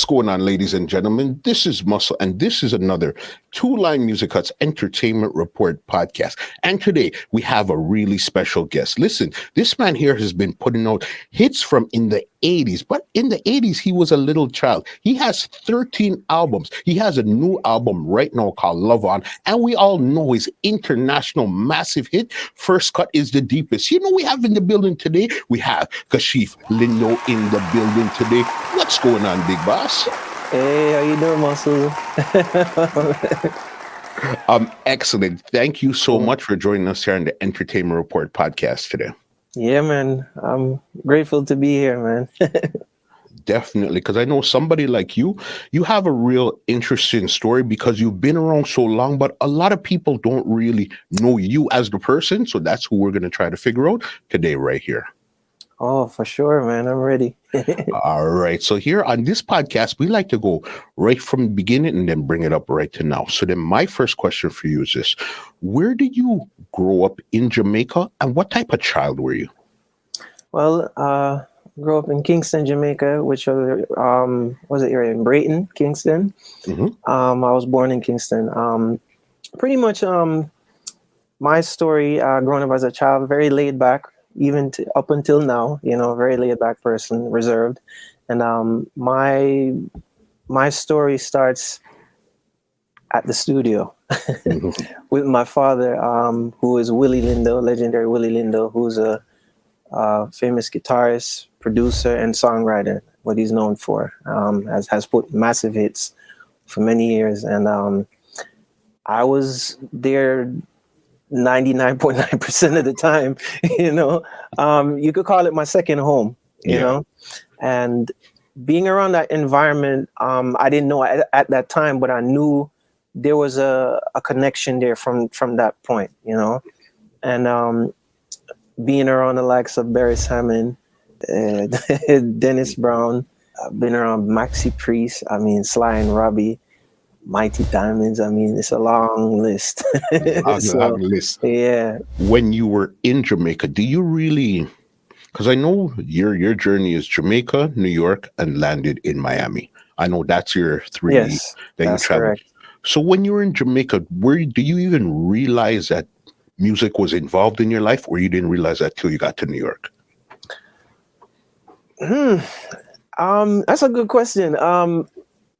What's going on, ladies and gentlemen? This is Muscle, and this is another Two Line Music Cuts Entertainment Report podcast. And today we have a really special guest. Listen, this man here has been putting out hits from in the 80s, but in the 80s, he was a little child. He has 13 albums. He has a new album right now called Love On, and we all know his international massive hit, First Cut is the Deepest. You know, we have in the building today, we have Kashief Lindo in the building today. What's going on, big boss? Hey, how you doing, Muscle? Excellent. Thank you so much for joining us here on the Entertainment Report podcast today. Yeah, man. I'm grateful to be here, man. Definitely, because I know somebody like you have a real interesting story because you've been around so long, but a lot of people don't really know you as the person. So that's who we're going to try to figure out today right here. Oh, for sure, man. I'm ready. All right. So here on this podcast, we like to go right from the beginning and then bring it up right to now. So then my first question for you is this. Where did you grow up in Jamaica and what type of child were you? Well, grew up in Kingston, Jamaica, which was it area in Brayton, Kingston. Mm-hmm. I was born in Kingston. Pretty much my story growing up as a child, very laid back. Even up until now, you know, very laid back person, reserved. And my story starts at the studio with my father, who is Willie Lindo, legendary Willie Lindo, who's a famous guitarist, producer, and songwriter, what he's known for, has put massive hits for many years. And I was there 99.9% of the time, you know. You could call it my second home, you know. And being around that environment, I didn't know at that time, but I knew there was a connection there from that point, you know. And being around the likes of Beres Hammond, Dennis Brown, I've been around Maxi Priest, Sly and Robbie, Mighty Diamonds. It's a long list. Long list. Yeah. When you were in Jamaica, do you really, because I know your journey is Jamaica, New York, and landed in Miami. I know that's your three that you traveled. Correct. So when you were in Jamaica, do you even realize that music was involved in your life, or you didn't realize that till you got to New York? That's a good question.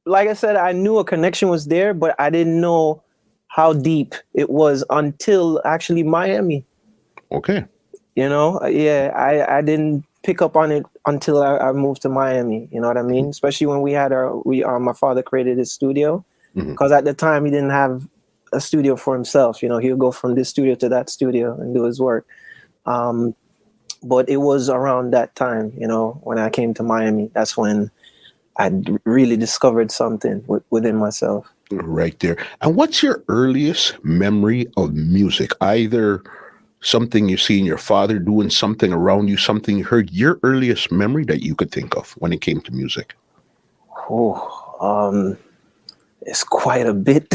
Like I said, I knew a connection was there, but I didn't know how deep it was until actually Miami. Okay. You know, I didn't pick up on it until I moved to Miami. You know what I mean? Especially when we had my father created his studio, because at the time he didn't have a studio for himself. You know, he would go from this studio to that studio and do his work. But it was around that time, you know, when I came to Miami, that's when I really discovered something within myself. Right there. And what's your earliest memory of music? Either something you see in your father doing, something around you, something you heard, your earliest memory that you could think of when it came to music? It's quite a bit.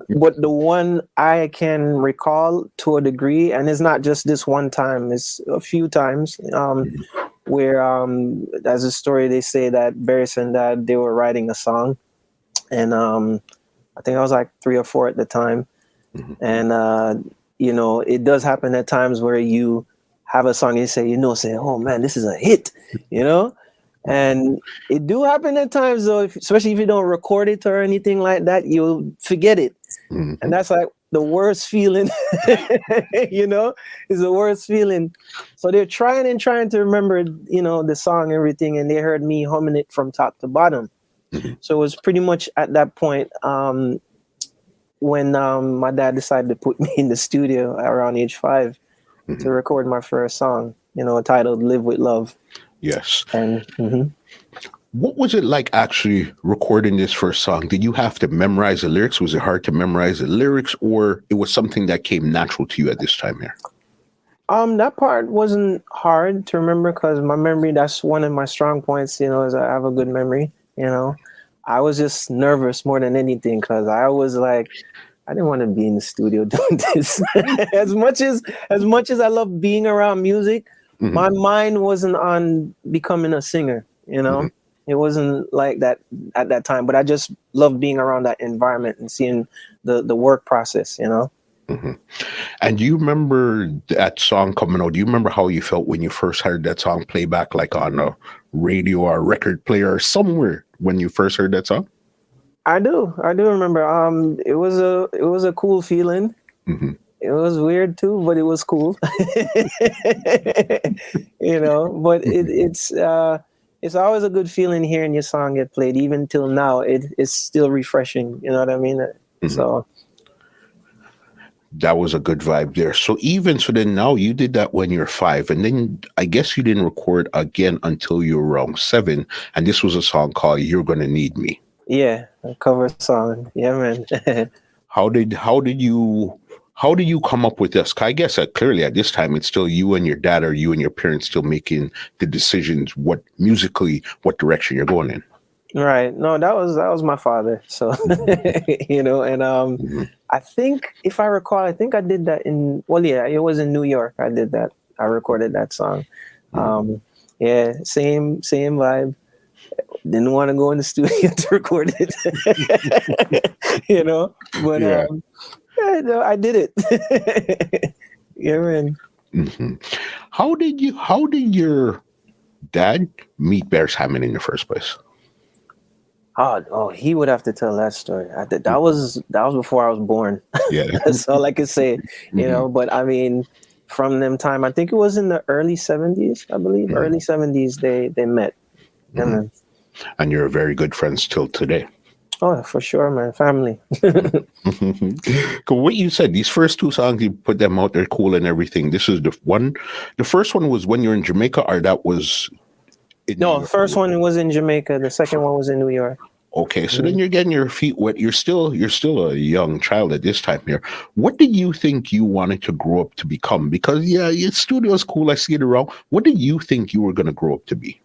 But the one I can recall to a degree, and it's not just this one time, it's a few times, where as a story they say that Beres and Dad, they were writing a song, and I think I was like 3 or 4 at the time. And you know, it does happen at times where you have a song and you say, oh man, this is a hit, you know. And it do happen at times though, especially if you don't record it or anything like that, you'll forget it. And that's like the worst feeling, you know, is the worst feeling. So they're trying to remember, you know, the song and everything, and they heard me humming it from top to bottom. So it was pretty much at that point when my dad decided to put me in the studio around age 5 to record my first song, you know, titled Live With Love. Yes. And what was it like actually recording this first song? Did you have to memorize the lyrics? Was it hard to memorize the lyrics, or it was something that came natural to you at this time here? That part wasn't hard to remember because my memory, that's one of my strong points, you know, is I have a good memory, you know. I was just nervous more than anything because I was like, I didn't want to be in the studio doing this. as much as I love being around music, my mind wasn't on becoming a singer, you know. It wasn't like that at that time, but I just loved being around that environment and seeing the work process, you know? Hmm. And do you remember that song coming out? Do you remember how you felt when you first heard that song play back, like on a radio or a record player or somewhere when you first heard that song? I do remember. It was a cool feeling. Hmm. It was weird too, but it was cool. You know, but it's always a good feeling hearing your song get played. Even till now, it's still refreshing. You know what I mean? Hmm. So That was a good vibe there. So then now you did that when you're 5, and then I guess you didn't record again until you were around 7. And this was a song called "You're Gonna Need Me." yeah, a cover song. Yeah, man. How did you come up with this? 'Cause I guess clearly at this time it's still you and your dad, or you and your parents still making the decisions what direction you're going in. Right. No, that was my father. So you know, and Hmm. I think if I recall, I think I did that it was in New York. I did that. I recorded that song. Hmm. Yeah, same vibe. Didn't want to go in the studio to record it. You know, but Yeah. yeah, no, I did it. Yeah, man. Hmm. How did your dad meet Beres Hammond in the first place? Oh, he would have to tell that story. That was before I was born. Yeah. That's all I could say, you Hmm. know. But I mean, from them time, I think it was in the early '70s. I believe Hmm. early '70s they met. Yeah, Hmm. man. And you're very good friends till today. Oh, for sure, man. Family. What you said, these first 2 songs, you put them out there cool and everything. This is the first one was when you're in Jamaica, or that was in New No, York? first one was in Jamaica. The second Fir- one was in New York. Okay, so then Mhm. you're getting your feet wet. You're still a young child at this time here. What did you think you wanted to grow up to become? Because yeah, your studio is cool. I see it around. What did you think you were going to grow up to be?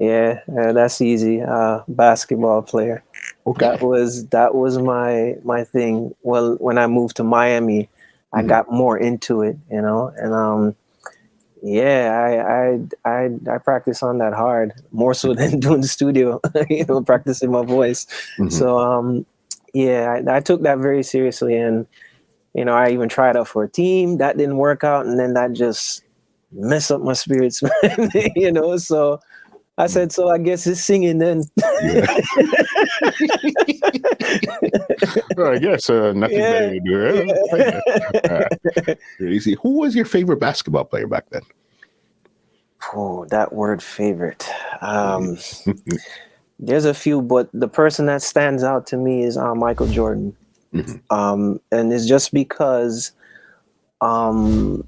Yeah, that's easy. Basketball player. Okay. That was my thing. Well, when I moved to Miami, I Hmm. got more into it, you know, and yeah, I practice on that hard, more so than doing the studio, you know, practicing my voice. Hmm. So yeah, I took that very seriously, and you know, I even tried out for a team that didn't work out, and then that just messed up my spirits, man. You know, so I said, so I guess it's singing then. Yeah. Well, I guess nothing better Yeah, to do. yeah. Crazy. Who was your favorite basketball player back then? Oh, that word favorite. Mhm. There's a few, but the person that stands out to me is Michael Jordan. Mhm. And it's just because um,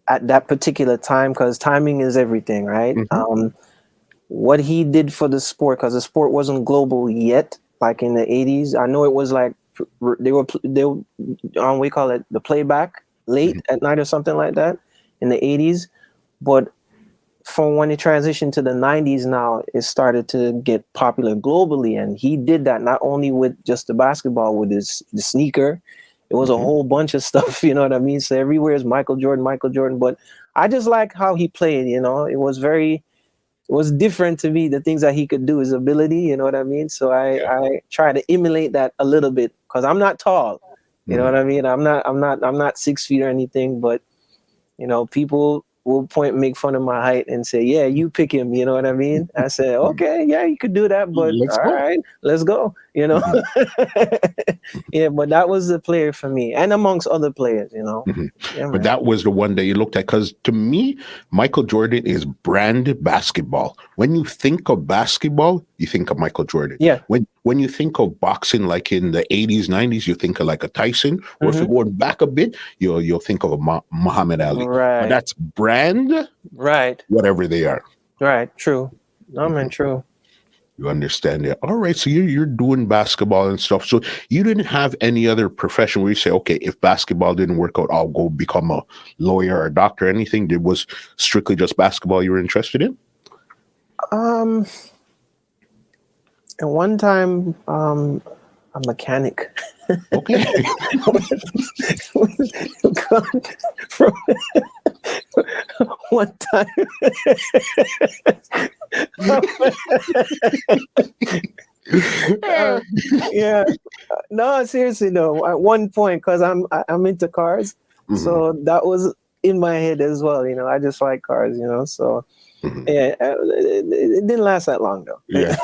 at that particular time, because timing is everything, right? Mhm. What he did for the sport, because the sport wasn't global yet, like in the '80s. I know it was like we call it the playback late Mhm. at night or something like that in the '80s, but from when it transitioned to the '90s, now it started to get popular globally, and he did that not only with just the basketball, with the sneaker. It was a Mhm. whole bunch of stuff, you know what I mean? So everywhere is Michael Jordan, Michael Jordan. But I just like how he played, you know. It was different to me, the things that he could do, his ability, you know what I mean? So Yeah. I try to emulate that a little bit, because I'm not tall, you know what Mhm. I mean? I'm not 6 feet or anything, but you know, people will make fun of my height and say, "Yeah, you pick him." You know what I mean? I said, "Okay, yeah, you could do that, but Let's all go. right, let's go." You know? Mhm. Yeah, but that was the player for me, and amongst other players, you know. Mhm. Yeah, But man. that was the one that you looked at, because to me, Michael Jordan is brand basketball. When you think of basketball, you think of Michael Jordan. Yeah. When you think of boxing, like in the 80s, 90s, you think of like a Tyson. Or if you're Hmm. going back a bit, you'll think of a Muhammad Ali. But Right. that's brand, Right. whatever they are. Right. True. No, man. Mhm. True. You understand it. All right. So you're doing basketball and stuff. So you didn't have any other profession where you say, okay, if basketball didn't work out, I'll go become a lawyer or a doctor, anything. It was strictly just basketball you were interested in? Um, and one time, a mechanic. Okay. From one time, Yeah. No, seriously though. At one point, because I'm into cars, so that was in my head as well. I just like cars. So yeah, it didn't last that long though. Yeah.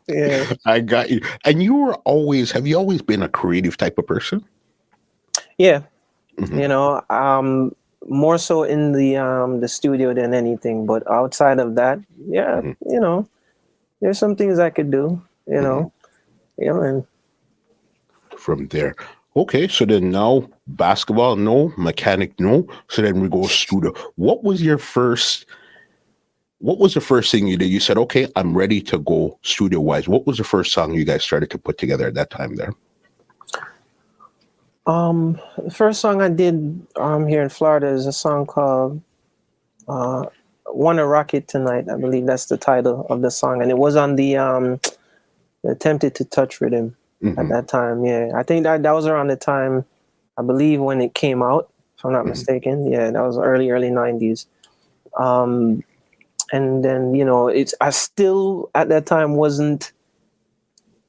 Yeah. I got you. And have you always been a creative type of person? Yeah. More so in the studio than anything, but outside of that, yeah, there's some things I could do. Yeah, man. From there. Okay, so then now basketball, no, mechanic, no. So then we go studio. What was the first thing you did? You said, okay, I'm ready to go studio wise. What was the first song you guys started to put together at that time there? The first song I did here in Florida is a song called Wanna Rock It Tonight. I believe that's the title of the song. And it was on the Tempted to Touch rhythm at that time. Yeah. I think that was around the time, I believe, when it came out, if I'm not mistaken. Yeah, that was early 90s. And then, I still at that time wasn't,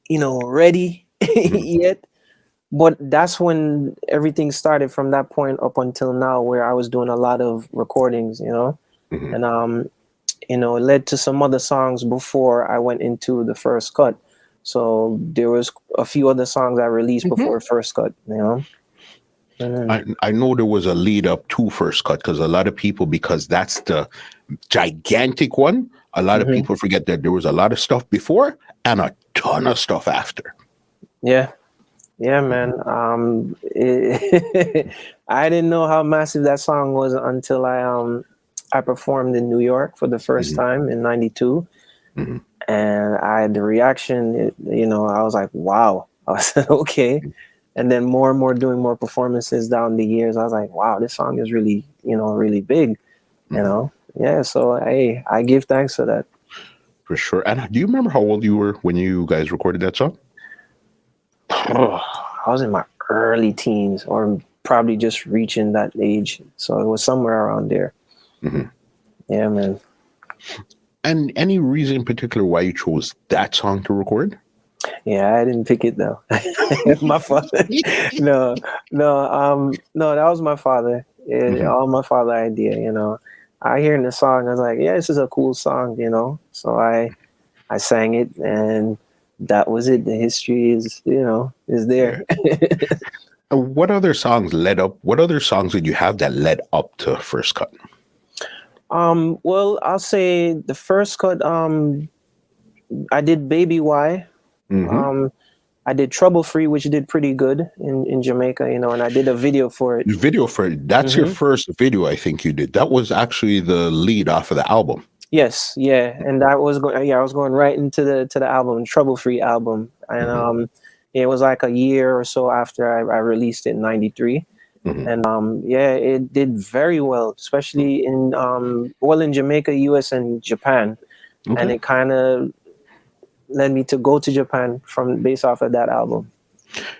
ready yet. But that's when everything started from that point up until now, where I was doing a lot of recordings, and it led to some other songs before I went into the first cut. So there was a few other songs I released before first cut, I know there was a lead up to first cut because a lot of people, because that's the gigantic one, a lot of people forget that there was a lot of stuff before and a ton of stuff after. Yeah. Yeah, man. I didn't know how massive that song was until I performed in New York for the first time in '92, and I had the reaction. I was like, "Wow!" I said, "Okay," and then more and more doing more performances down the years. I was like, "Wow, this song is really, really big." Yeah. So I give thanks for that. For sure. And do you remember how old you were when you guys recorded that song? I was in my early teens, or probably just reaching that age. So it was somewhere around there. Yeah, man. And any reason in particular why you chose that song to record? Yeah, I didn't pick it though. My father. No, that was my father. All my father idea. I hear in the song, I was like, yeah, this is a cool song. So I sang it, and that was it. The history is there. What other songs led up? What other songs did you have that led up to first cut? Well, I'll say the first cut, I did Baby Why. I did Trouble Free, which did pretty good in Jamaica, and I did a video for it. That's your first video, I think you did. That was actually the lead off of the album. Yes, yeah, and I was going right into the album, Trouble Free album, and it was like a year or so after I released it in '93, and it did very well, especially in Jamaica, US, and Japan, and it kind of led me to go to Japan based off of that album.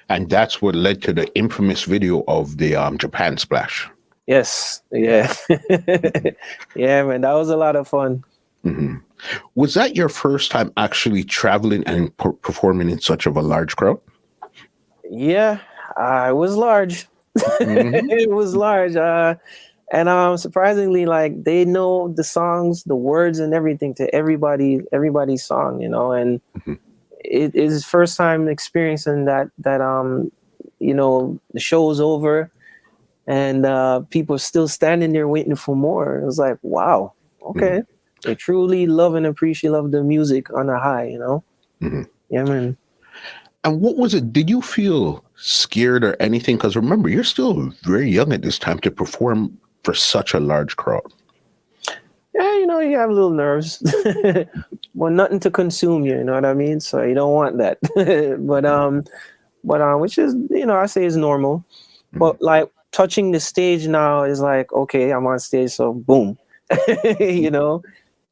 And that's what led to the infamous video of the Japan splash. Yes. Yeah. Yeah, man. That was a lot of fun. Was that your first time actually traveling and performing in such of a large crowd? Yeah, it was large. It was large. And surprisingly, like, they know the songs, the words and everything to everybody's song, and it is his first time experiencing that the show's over and people are still standing there waiting for more. It was like, wow, okay. They truly love and appreciate the music on a high, Yeah, man. And what was it? Did you feel scared or anything? Because remember, you're still very young at this time to perform for such a large crowd. Yeah, you have little nerves. Well, nothing to consume you know what I mean? So you don't want that. but which is, I say is normal. But like touching the stage now is like, okay, I'm on stage, so boom.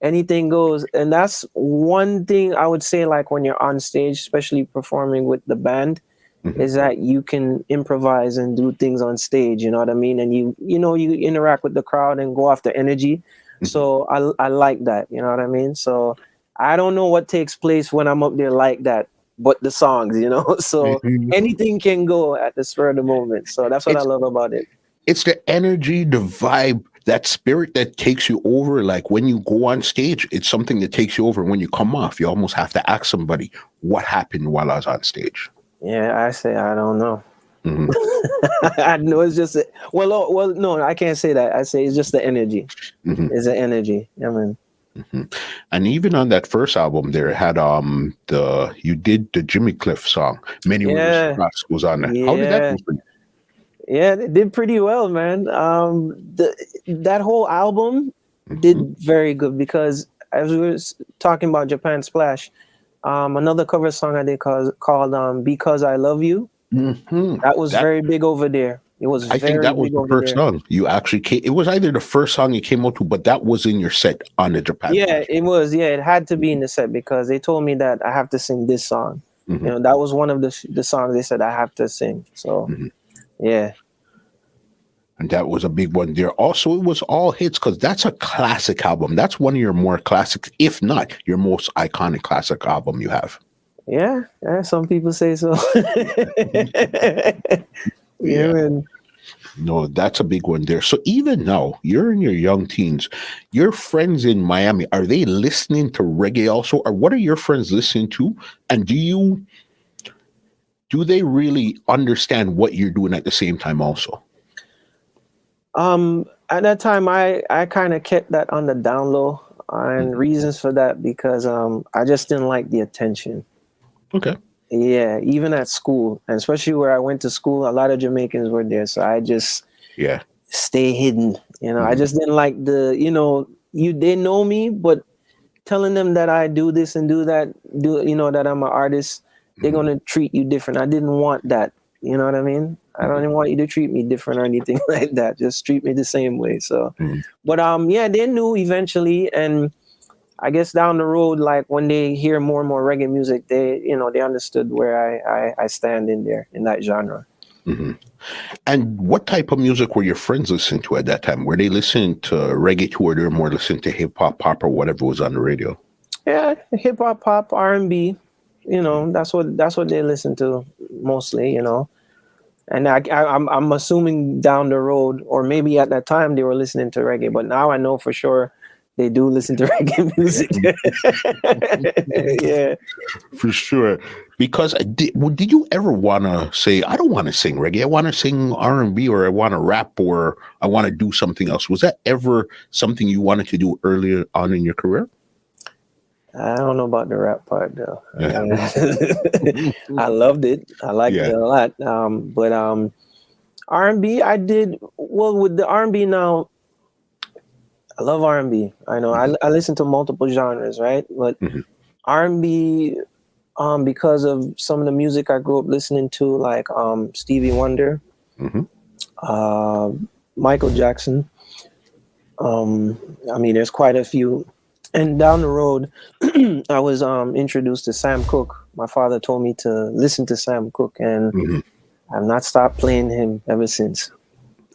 Anything goes. And that's one thing I would say, like, when you're on stage, especially performing with the band, is that you can improvise and do things on stage, you know what I mean? And you interact with the crowd and go off the energy. So I like that. You know what I mean? So I don't know what takes place when I'm up there like that, but the songs, you know. So Mhm. anything can go at the spur of the moment. So that's what I It's love about it. it's the energy, the vibe, that spirit that takes you over. Like when you go on stage, it's something that takes you over. When you come off, you almost have to ask somebody what happened while I was on stage. Yeah, I say I don't know. Mhm. I know it's just no, I can't say that. I say it's just the energy. Mhm. It's the energy. I mean, Mhm. And even on that first album, there had the you did the Jimmy Cliff song, "Many Rivers yeah, Cross" was on there. How did that yeah, go for you? yeah. They did pretty well, man. That whole album Mhm. did very good because as we were talking about Japan Splash, another cover song I did called "Because I Love You." Mhm. That was That very big over there. It was I think very that was big the over first there. song you actually came. It was either the first song you came out to, but that was in your set on the Japan Yeah, Splash. it was. Yeah, it had to be in the set because they told me that I have to sing this song. You Mhm. know, that was one of the songs they said I have to sing. So Mhm. yeah, And that was a big one there. Also, it was all hits because that's a classic album. That's one of your more classics, if not your most iconic classic album you have. yeah. Some people say so. Yeah, Yeah. man. No, that's a big one there. So even now, you're in your young teens. Your friends in Miami, are they listening to reggae also? Or what are your friends listening to? And do they really understand what you're doing at the same time also? At that time, I kind of kept that on the down low, and Mhm. reasons for that because I just didn't like the attention. Okay. Yeah, even at school, and especially where I went to school, a lot of Jamaicans were there, so I just Yeah. stay hidden. You know, I Mhm. just didn't like they know me, but telling them that I do this and do that, that I'm an artist, they're Mhm. gonna treat you different. I didn't want that. You know what I mean? I don't Mhm. even want you to treat me different or anything like that. Just treat me the same way. So, Mhm. but yeah, they knew eventually, and I guess down the road, like when they hear more and more reggae music, they understood where I stand in there in that genre. Mhm. And what type of music were your friends listening to at that time? Were they listening to reggae too, or they were more listening to hip hop, pop, or whatever was on the radio? Yeah, hip hop, pop, R&B. That's what they listen to mostly. And I'm assuming down the road, or maybe at that time they were listening to reggae, but now I know for sure they do listen to reggae music. Yeah. For sure. Because did you ever want to say, I don't want to sing reggae, I want to sing R&B, or I want to rap, or I want to do something else? Was that ever something you wanted to do earlier on in your career? I don't know about the rap part though. Yeah. I loved it. I liked it Yeah. a lot. But R&B, I did well with the R&B now. I love R&B. I know Mhm. I listen to multiple genres, right? But Mhm. R&B, because of some of the music I grew up listening to, like Stevie Wonder, Mhm. uh, Michael Jackson. I mean, there's quite a few. And down the road, I was introduced to Sam Cooke. My father told me to listen to Sam Cooke, and Mhm. I've not stopped playing him ever since.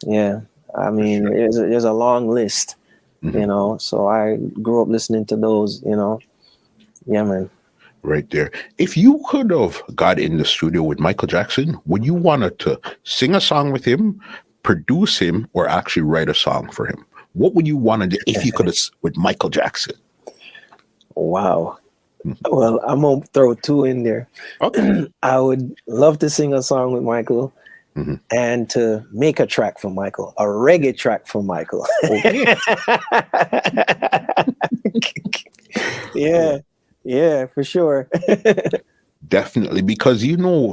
Yeah, I For mean, sure. there's a long list, Mhm. So I grew up listening to those. Yeah, man. Right there. If you could have got in the studio with Michael Jackson, would you want to sing a song with him, produce him, or actually write a song for him? What would you want to do if you could have with Michael Jackson? Wow. Well, I'm gonna throw two in there. Okay. I would love to sing a song with Michael Mhm. and to make a track for Michael, a reggae track for Michael. Okay. Yeah, yeah, for sure. Definitely, because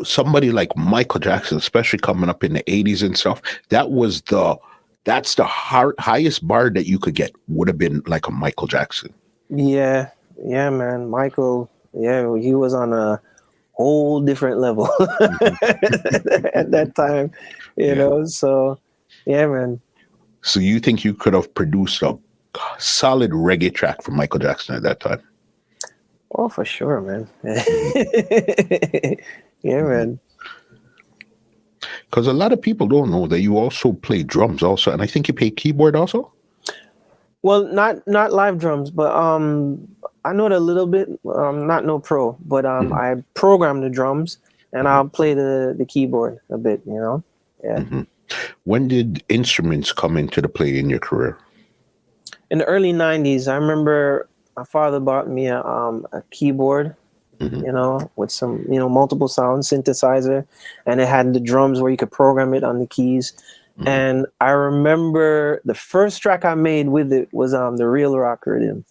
somebody like Michael Jackson, especially coming up in the 80s and stuff, that's the highest bar that you could get would have been like a Michael Jackson. Yeah, yeah, man. Michael, yeah, he was on a whole different level Mhm. at that time, Yeah. So, yeah, man. So you think you could have produced a solid reggae track for Michael Jackson at that time? Oh, for sure, man. Mhm. Yeah, Mhm. man. Because a lot of people don't know that you also play drums also, and I think you play keyboard also. Well, not live drums, but I know it a little bit. Not no pro, but Mhm, I program the drums and mhm, I'll play the keyboard a bit. Yeah. mhm. When did instruments come into the play in your career? In the early '90s, I remember my father bought me a keyboard, Mhm, with some multiple sounds synthesizer, and it had the drums where you could program it on the keys. mhm. And I remember the first track I made with it was the Real Rock rhythm.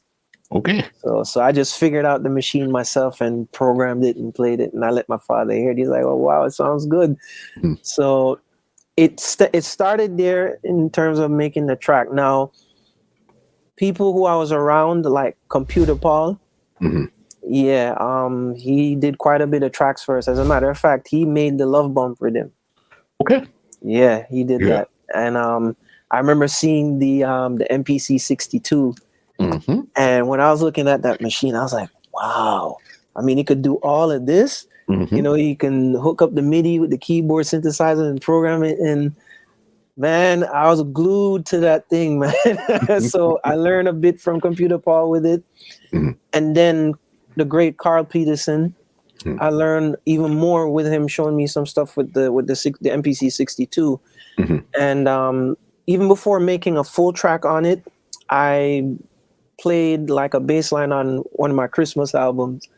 Okay. So I just figured out the machine myself and programmed it and played it, and I let my father hear it. He's like, "Oh wow, it sounds good." Mhm, So it started there in terms of making the track. Now, people who I was around, like Computer Paul, mhm. yeah, he did quite a bit of tracks for us. As a matter of fact, he made the Love Bump rhythm. Okay. Yeah, he did Yeah. that. And I remember seeing the MPC 62. Mhm, And when I was looking at that machine, I was like, wow. I mean, it could do all of this. mhm. You can hook up the MIDI with the keyboard synthesizer and program it. And man, I was glued to that thing, man. So I learned a bit from Computer Paul with it. Mhm, And then the great Carl Peterson, mhm, I learned even more with him showing me some stuff with the MPC 62. mhm. And even before making a full track on it, I played like a bass line on one of my Christmas albums,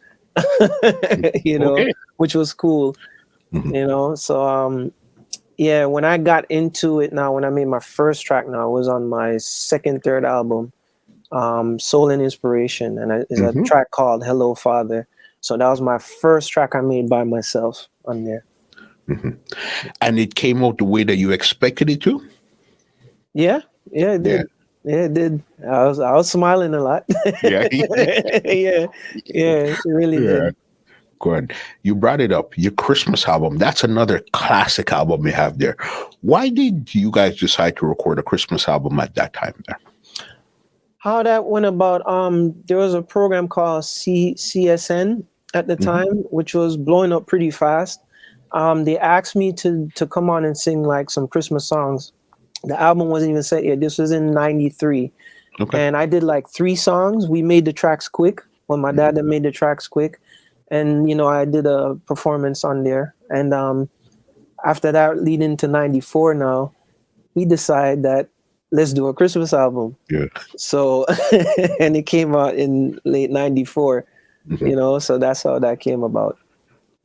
Okay. which was cool, Mhm, So yeah, when I got into it now, when I made my first track now, it was on my second, third album, Soul and Inspiration, and it's a mhm, track called Hello Father. So that was my first track I made by myself on there. mhm. And it came out the way that you expected it to? Yeah, yeah, it Yeah. did. Yeah, it did. I was smiling a lot. Yeah. Yeah, yeah, it really Yeah. did. Good. You brought it up. Your Christmas album. That's another classic album you have there. Why did you guys decide to record a Christmas album at that time there? How that went about, there was a program called CSN at the Mhm, time, which was blowing up pretty fast. They asked me to come on and sing like some Christmas songs. The album wasn't even set yet. This was in '93. okay. And I did like 3 songs. We made the tracks quick. When my Mhm, dad had made the tracks quick. And I did a performance on there. And after that, leading to '94 now, we decided that let's do a Christmas album. yeah. So and it came out in late '94, Mhm. so that's how that came about.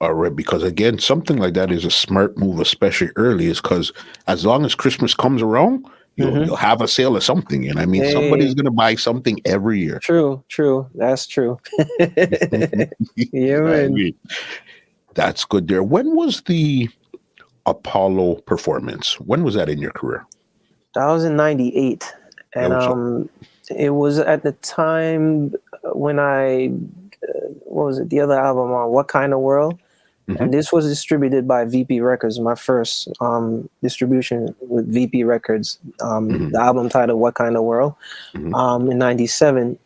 All right. Because again, something like that is a smart move, especially early, is because as long as Christmas comes around, Hmm. you'll have a sale of something. And I mean, somebody's Hey, gonna buy something every year. true. That's true. Yeah, I man. mean, that's good there. When was the Apollo performance? When was that in your career? That was in '98. That And was it was at the time when what was it, the other album on What Kind of World? mhm, And this was distributed by VP Records, my first distribution with VP Records. mhm, The album titled What Kind of World, mhm. in '97.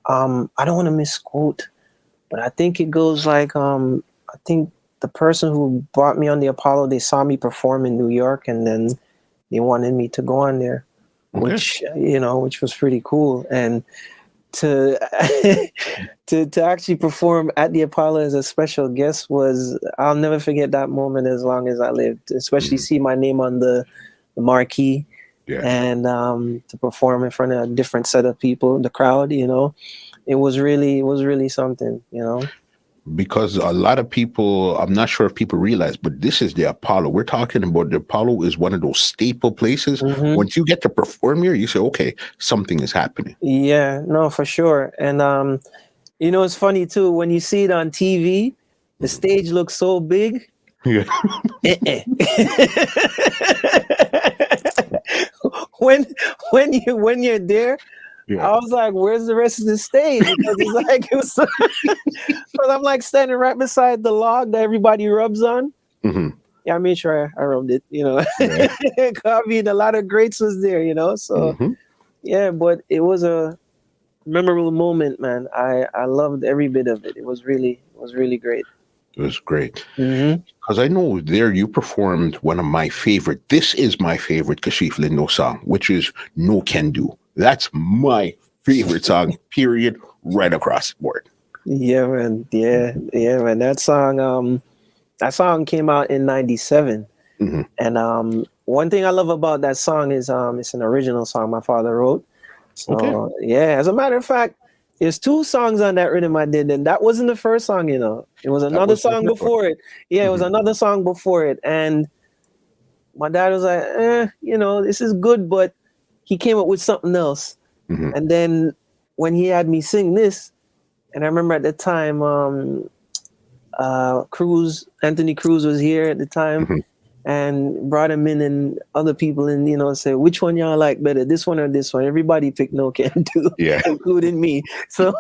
I don't want to misquote, but I think it goes like, I think the person who brought me on the Apollo, they saw me perform in New York, and then they wanted me to go on there, Okay. which was pretty cool. And to to actually perform at the Apollo as a special guest was, I'll never forget that moment as long as I lived. Especially Mhm. see my name on the marquee, Yeah. and to perform in front of a different set of people, the crowd. It was really something. Because a lot of people, I'm not sure if people realize, but this is the Apollo. We're talking about the Apollo is one of those staple places. Hmm. Once you get to perform here, you say, okay, something is happening. Yeah, no, for sure. And it's funny too when you see it on TV, the Mhm. stage looks so big. Yeah. Eh-eh. when when you're there, Yeah. I was like, "Where's the rest of the stage?" Because because I'm like standing right beside the log that everybody rubs on. Hmm. Yeah, I made sure I rubbed it. Yeah. I mean, a lot of greats was there. So Hmm. yeah, but it was a memorable moment, man. I loved every bit of it. It was really great. It was great. Hmm. Because I know there you performed one of my favorite, this is my favorite Kashief Lindo song, which is No Can Do. That's my favorite song, period, right across the board. Yeah, man. Yeah, man. That song came out in '97, Mhm. and one thing I love about that song is it's an original song my father wrote. Okay. So yeah, as a matter of fact, there's two songs on that rhythm I did, and that wasn't the first song. It was That another was the song first one. before it. Yeah, it was Mhm. another song before it, and my dad was like, this is good, but he came up with something else. Mhm. And then when he had me sing this, and I remember at the time, Anthony Cruz was here at the time, Mhm. and brought him in, and other people in, say, which one y'all like better, this one or this one? Everybody picked No Can Do, Yeah. including me. So,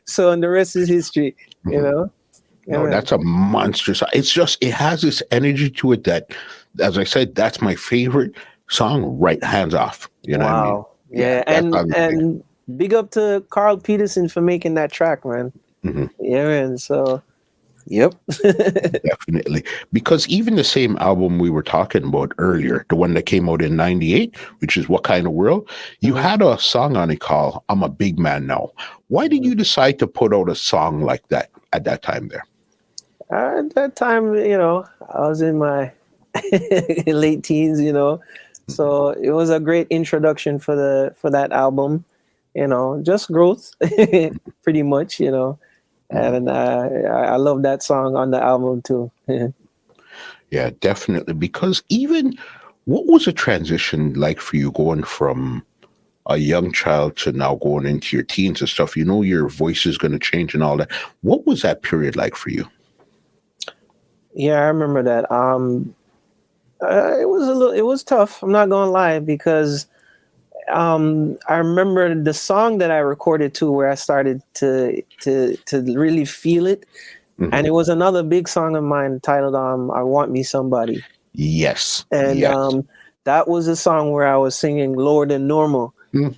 so, and the rest is history, you Mhm. know? Yeah, No, man. that's a monster song. It's just, it has this energy to it that, as I said, that's my favorite song, right? Hands off. You know what I mean? Wow. Yeah, that and song. and big up to Carl Peterson for making that track, man. Mhm. Yeah, man. So, yep. Definitely. Because even the same album we were talking about earlier, the one that came out in 98, which is What Kind of World, you Mhm. had a song on it called I'm a Big Man Now. Why did you decide to put out a song like that at that time there? At that time, I was in my late teens, so it was a great introduction for that album, just growth, pretty much, Mhm. and I love that song on the album too. Yeah, definitely. Because even what was a transition like for you going from a young child to now going into your teens and stuff? Your voice is going to change and all that. What was that period like for you? Yeah, I remember that. It was tough. I'm not gonna lie, because I remember the song that I recorded too, where I started to really feel it, Mhm. and it was another big song of mine titled "I Want Me Somebody," Yes. and Yes. that was a song where I was singing lower than normal, Hmm.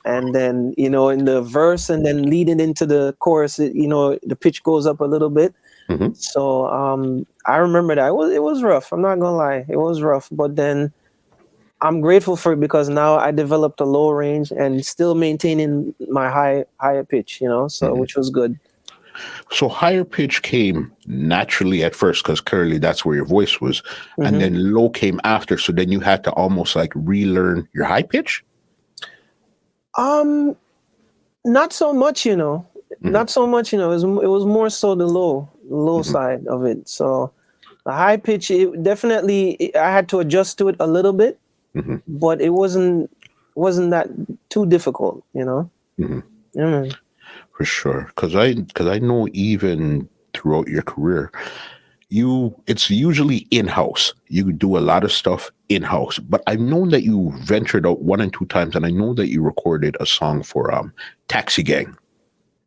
and then in the verse and then leading into the chorus, the pitch goes up a little bit. Hmm. So I remember that it was rough. I'm not gonna lie, it was rough, but then I'm grateful for it because now I developed a low range and still maintaining my higher pitch, so Hmm. which was good. So higher pitch came naturally at first because clearly that's where your voice was, and Hmm. then low came after. So then you had to almost like relearn your high pitch. Um, Not so much, Hmm. not so much, it was more so the low Hmm. side of it. So the high pitch, I had to adjust to it a little bit, Hmm. but it wasn't that too difficult, Hmm. Yeah, man. For sure, because I know even throughout your career, it's usually in house. You do a lot of stuff in house, but I've known that you ventured out one and two times, and I know that you recorded a song for Taxi Gang.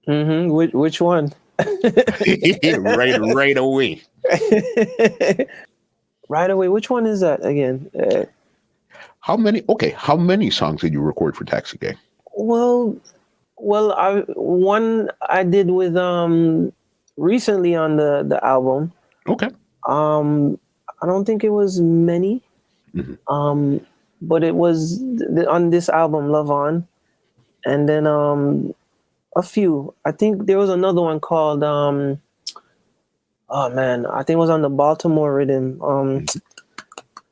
Which one? right away. Right away. Which one is that again? How many songs did you record for Taxi Gang? Well, one I did with recently on the album. Okay. Um, I don't think it was many. Mhm. Um, but it was on this album, Love On, and then a few. I think there was another one called oh man, I think it was on the Baltimore rhythm.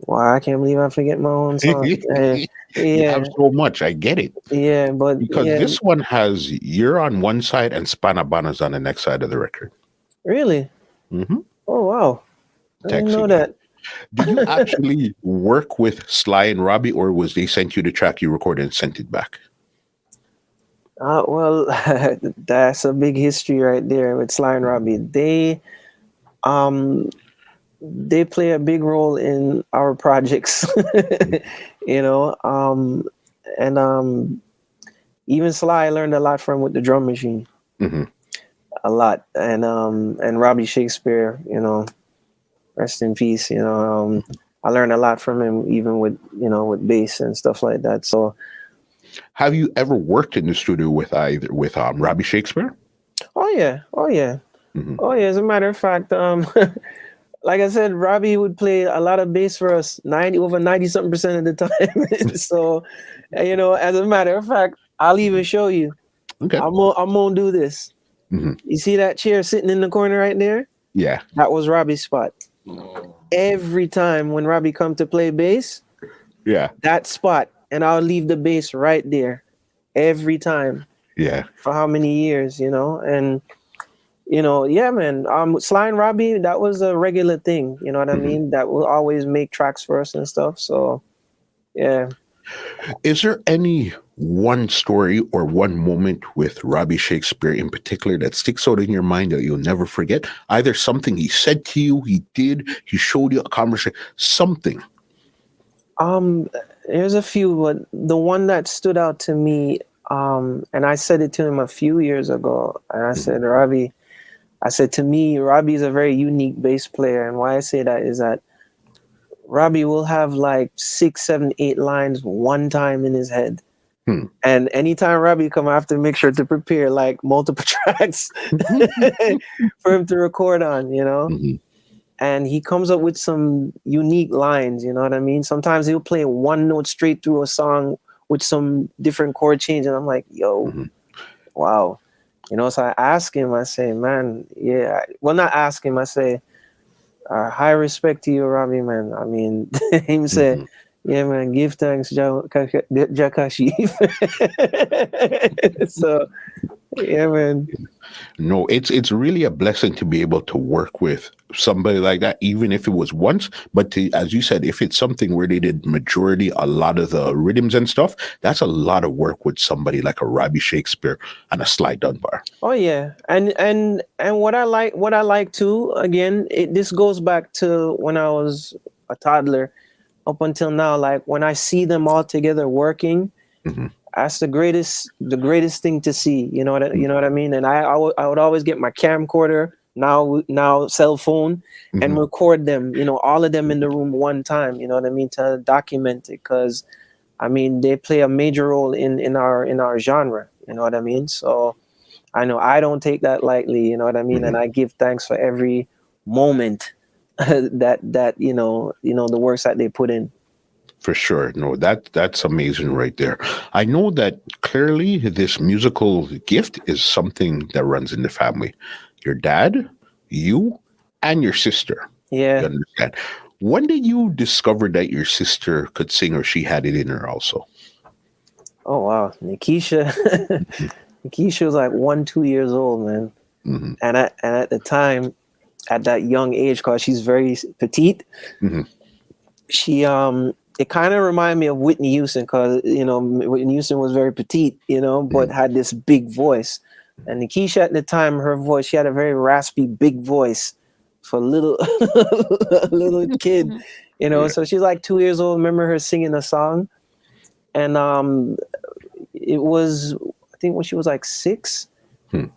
Wow, I can't believe I forget my own song. You have Yeah, so much. I get it. yeah, but Because yeah, this one has you're on one side and Spanabana's on the next side of the record. really. Hmm. Oh wow, I didn't Taxi know Gang. that. Did you actually work with Sly and Robbie, or was they sent you the track you recorded and sent it back? Well, that's a big history right there with Sly and Robbie. Um, they play a big role in our projects, you know. And even Sly learned a lot from with the drum machine, Hmm. a lot, and Robbie Shakespeare, rest in peace. I learned a lot from him, even with bass and stuff like that. So, Have you ever worked in the studio with Robbie Shakespeare? oh yeah, oh yeah, Hmm. oh yeah. As a matter of fact, like I said, Robbie would play a lot of bass for us, 90 something% of the time. So, as a matter of fact, I'll even show you. Okay. I'm gonna do this. You see that chair sitting in the corner right there? Yeah. That was Robbie's spot. Every time when Robbie come to play bass, Yeah. that spot, and I'll leave the bass right there every time. Yeah. For how many years, and yeah, man. Sly and Robbie, that was a regular thing. You know what I mean? That will always make tracks for us and stuff. So, yeah. Is there any one story or one moment with Robbie Shakespeare in particular that sticks out in your mind that you'll never forget? Either something he said to you, he did, he showed you a conversation, something. There's a few, but the one that stood out to me, and I said it to him a few years ago, and I said, Robbie, to me, Robbie is a very unique bass player, and why I say that is that Robbie will have like 6, 7, 8 lines one time in his head. And anytime Robbie come, I have to make sure to prepare like multiple tracks for him to record on, And he comes up with some unique lines, you know what I mean? Sometimes he'll play one note straight through a song with some different chord change, and I'm like, yo, wow. So I ask him, I say, man, yeah. Well, not ask him, I say, high respect to you, Robbie, man. I mean, him say, yeah, man, give thanks, Kashief. So, yeah, man. No, it's really a blessing to be able to work with somebody like that, even if it was once. But as you said, if it's something where they did a lot of the rhythms and stuff, that's a lot of work with somebody like a Robbie Shakespeare and a Sly Dunbar. Oh yeah, and what I like too. Again, this goes back to when I was a toddler up until now. Like when I see them all together working. That's the greatest thing to see. You know what I mean? And I would always get my camcorder, now cell phone, and record them. All of them in the room one time. You know what I mean? To document it, because I mean they play a major role in our genre. You know what I mean? So I know I don't take that lightly. You know what I mean? And I give thanks for every moment that the works that they put in. For sure. No, that's amazing right there. I know that clearly this musical gift is something that runs in the family. Your dad, you, and your sister. Yeah. You understand? When did you discover that your sister could sing, or she had it in her also? Oh, wow. Nikisha was like 1-2 years old, man. And at the time, at that young age, because she's very petite, she it kind of reminded me of Whitney Houston, because Whitney Houston was very petite, but had this big voice. And Nikisha at the time, her voice, she had a very raspy, big voice for a little kid, So she's like 2 years old. I remember her singing a song, and it was, I think, when she was like 6. And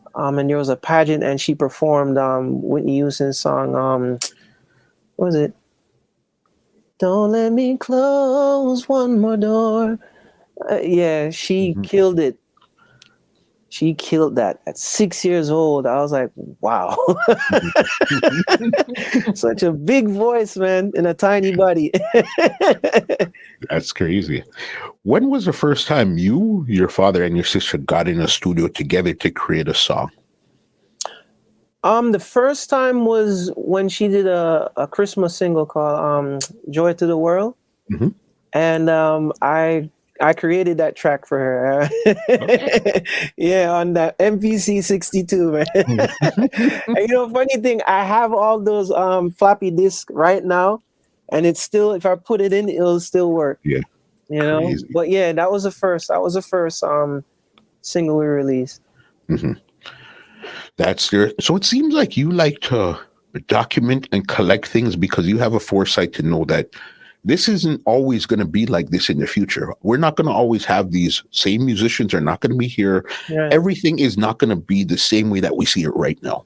there was a pageant, and she performed Whitney Houston's song. What was it? Don't let me close one more door. Yeah, she killed it. She killed that at 6 years old. I was like, wow. Such a big voice, man, in a tiny body. That's crazy. When was the first time you, your father, and your sister got in a studio together to create a song? The first time was when she did a Christmas single called Joy to the World. And I created that track for her. Yeah, on that MPC 62, man. And funny thing, I have all those floppy disks right now, and it's still, if I put it in, it'll still work. Yeah. Crazy. But yeah, that was the first single we released. So it seems like you like to document and collect things because you have a foresight to know that this isn't always going to be like this in the future. We're not going to always have these same musicians are not going to be here. Yeah. Everything is not going to be the same way that we see it right now.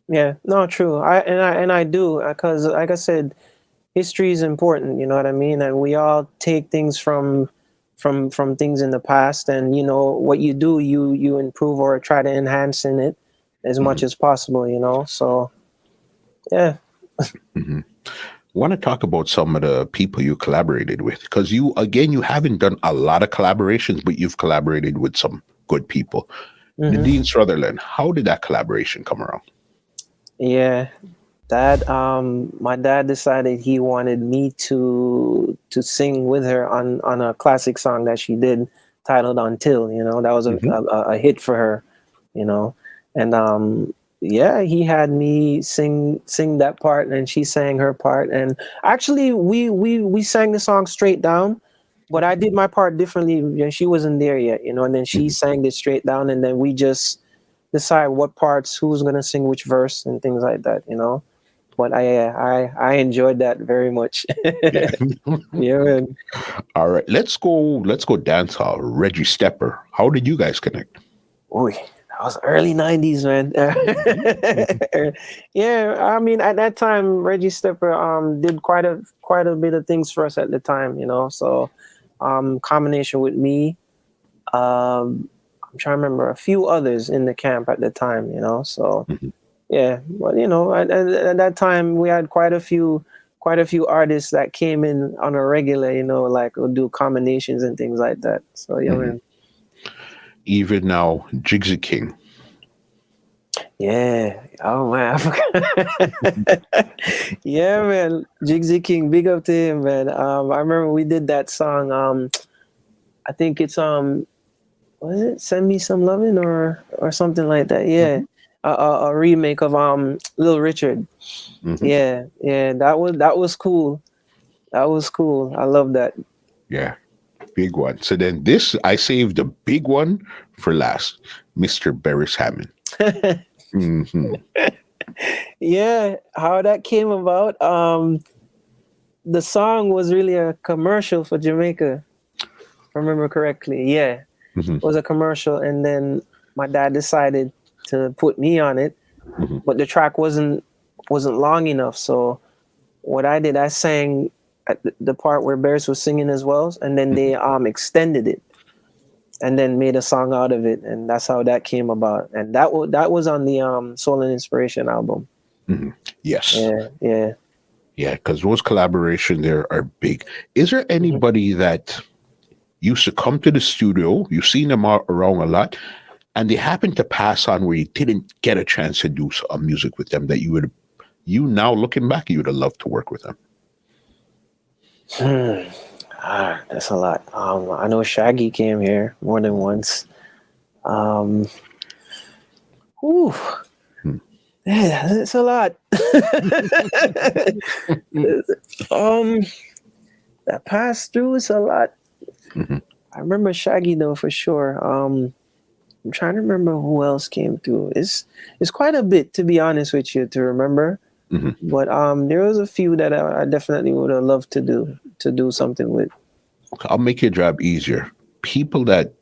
Yeah, no, true. I do, because like I said, history is important. You know what I mean? And we all take things from things in the past, and what you do, you improve or try to enhance in it as much as possible. So yeah, Mm-hmm. Want to talk about some of the people you collaborated with, because you haven't done a lot of collaborations, but you've collaborated with some good people. Nadine Sutherland, how did that collaboration come around? Yeah, my dad decided he wanted me to sing with her on a classic song that she did titled Until, that was a hit for her, and yeah, he had me sing that part and she sang her part, and actually we sang the song straight down, but I did my part differently. She wasn't there yet, and then she sang it straight down, and then we just decide what parts, who's gonna sing which verse and things like that, But I enjoyed that very much. Yeah. Yeah, man. All right, let's go dance hall. Reggie Stepper, how did you guys connect? Boy, that was early 90s, man. Yeah, I mean, at that time, Reggie Stepper did quite a bit of things for us at the time, So combination with me, I'm trying to remember a few others in the camp at the time, So yeah, but at that time we had quite a few artists that came in on a regular, like we'll do combinations and things like that. So yeah, man. Even now, Jigsy King. Yeah. Oh man, I forgot. Yeah, man. Jigsy King, big up to him, man. I remember we did that song. I think it's was it "Send Me Some Lovin'" or something like that. Yeah. A remake of Little Richard. Yeah, that was cool. That was cool. I love that. Yeah, big one. So then I saved the big one for last, Mr. Beres Hammond. Yeah, how that came about. The song was really a commercial for Jamaica, if I remember correctly. Yeah, it was a commercial, and then my dad decided to put me on it, but the track wasn't long enough. So what I did, I sang at the part where Beres was singing as well, and then they extended it and then made a song out of it, and that's how that came about. And that was on the Soul and Inspiration album. Yes. Yeah, because those collaborations there are big. Is there anybody that used to come to the studio, you've seen them around a lot, and they happen to pass on where you didn't get a chance to do some music with them that you now looking back, you would have loved to work with them? That's a lot. I know Shaggy came here more than once. Yeah, it's a lot. That passed through is a lot. I remember Shaggy though for sure. I'm trying to remember who else came through. It's quite a bit, to be honest with you, to remember. But there was a few that I definitely would have loved to do something with. Okay, I'll make your job easier. People that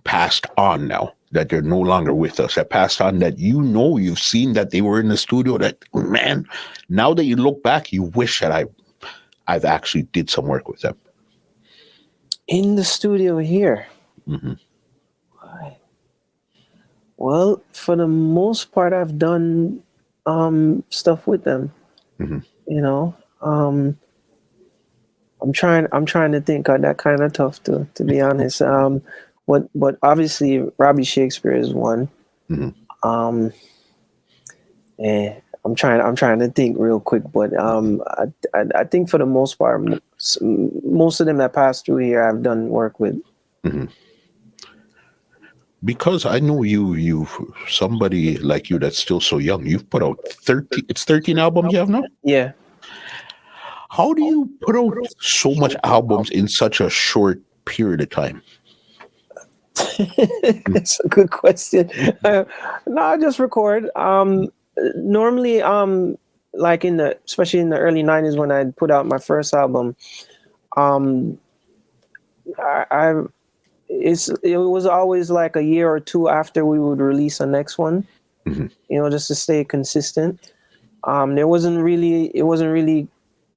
passed on now, that they're no longer with us, that passed on, that you've seen that they were in the studio, that, man, now that you look back, you wish that I've actually did some work with them. In the studio here. Well, for the most part, I've done stuff with them. I'm trying to think. That kind of tough to be honest. But obviously Robbie Shakespeare is one. And I'm trying to think real quick, but I think for the most part, most of them that pass through here, I've done work with. Because I know you somebody like you that's still so young. You've put out 13 albums you have now? Yeah. How do you put out so much albums in such a short period of time? That's a good question. No, I just record. Normally, like especially in the early 90s when I put out my first album, it was always like a year or two after we would release the next one, just to stay consistent. It wasn't really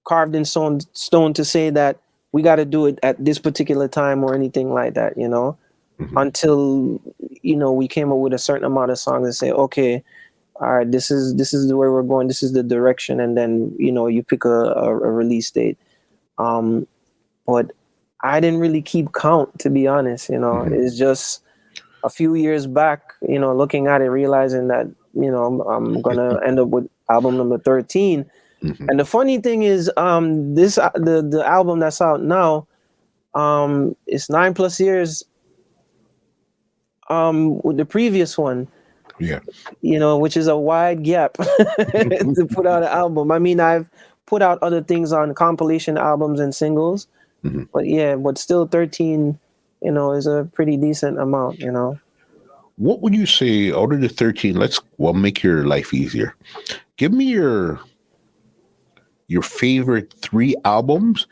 carved in stone to say that we got to do it at this particular time or anything like that, until, we came up with a certain amount of songs and say, okay, all right, this is where we're going, this is the direction, and then you pick a release date. But I didn't really keep count, to be honest. It's just a few years back, looking at it, realizing that I'm gonna end up with album number 13. And the funny thing is, the album that's out now, it's 9+ years with the previous one. Yeah. Which is a wide gap to put out an album. I mean, I've put out other things on compilation albums and singles, but still 13, is a pretty decent amount. What would you say out of the 13? We'll make your life easier. Give me your favorite 3 albums.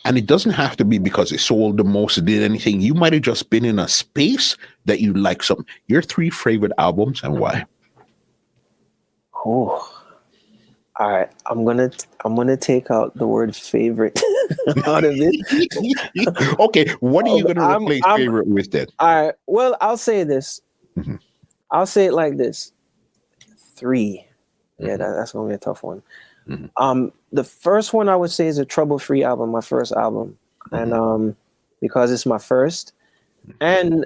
And it doesn't have to be because it sold the most, it did anything. You might have just been in a space that you like something. Your 3 favorite albums and why? Oh, all right. I'm gonna take out the word favorite out of it. Okay, what are you gonna replace favorite with then? All right. Well, I'll say this. I'll say it like this. 3. Yeah, that's gonna be a tough one. The first one I would say is a Trouble Free album, my first album, and because it's my first, and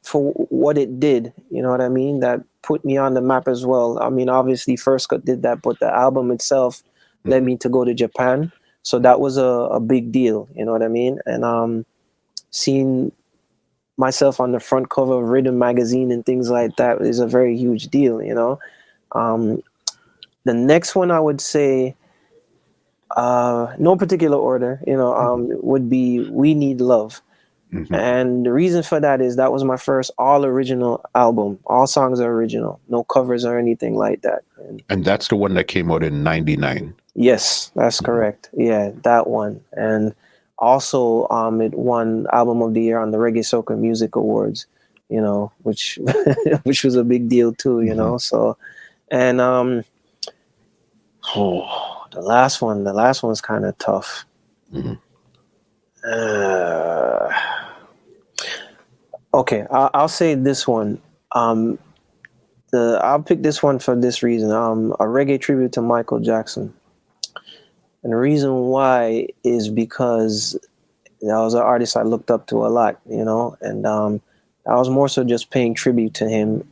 for what it did, you know what I mean, that put me on the map as well. I mean, obviously First Cut did that, but the album itself led me to go to Japan, so that was a big deal, you know what I mean, and seeing myself on the front cover of Rhythm magazine and things like that is a very huge deal, The next one I would say, no particular order, would be We Need Love. And the reason for that is that was my first all original album. All songs are original, no covers or anything like that. And that's the one that came out in 99. Yes, that's correct. Yeah, that one. And also it won Album of the Year on the Reggae Soca Music Awards, which which was a big deal too, So, and the last one's kind of tough. Okay, I'll say this one. I'll pick this one for this reason. A reggae tribute to Michael Jackson. And the reason why is because that was an artist I looked up to a lot, and I was more so just paying tribute to him,